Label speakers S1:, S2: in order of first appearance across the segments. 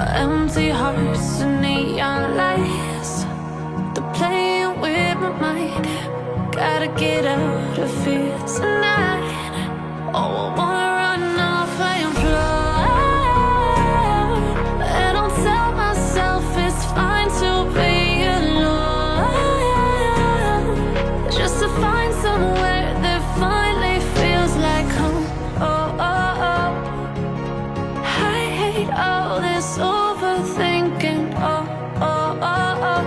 S1: Empty hearts and neon lights, they're playing with my mind. Gotta get out of here tonight. Oh, I wanna run off and fly, and I'll tell myself it's fine to be alone, just to find somewhere that finally feels like home. Oh, oh, oh. I hate all this overthinking. Oh, oh, oh, oh.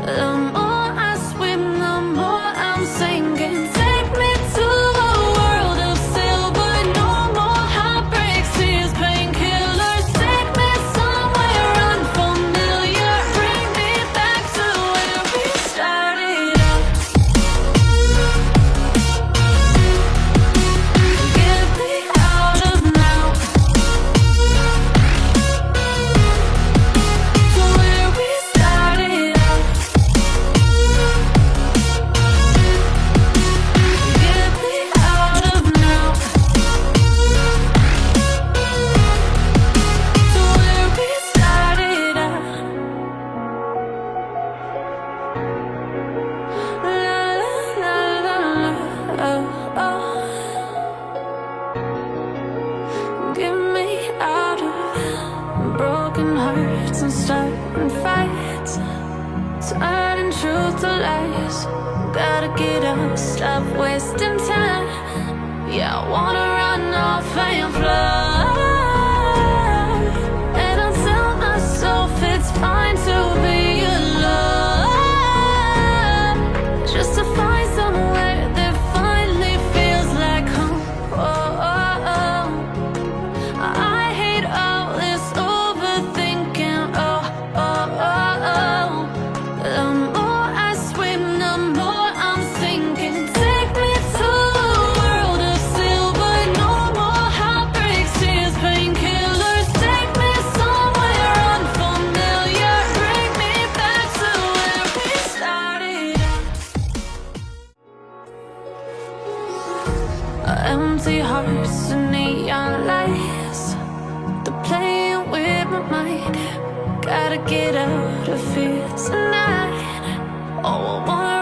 S1: The more I swim, the more I'm sinking. Take me to a world of silver. No more heartbreaks, tears, painkillers. Take me somewhere unfamiliar. Bring me back to where we started out. Get me out of now, to where we started out. Get me out of now, to where we started out. La la la la, oh oh. Get me out of broken hearts and starting fights, turning truth to lies. Gotta get up, stop wasting time. Yeah, I wanna run off and fly, and I'll tell myself it's fine to be alone, just to find somewhere that finally feels like home. Oh, oh, oh. I hate all this overthinking. Oh, oh, oh, oh. The more I swim, the more I'm sinking. Take me to a world of silver. No more heartbreaks, tears, painkillers. Take me somewhere unfamiliar. Bring me back to where we started. Empty hearts and neon lights, they're playing with my mind. Gotta get out of here tonight. Oh, I wanna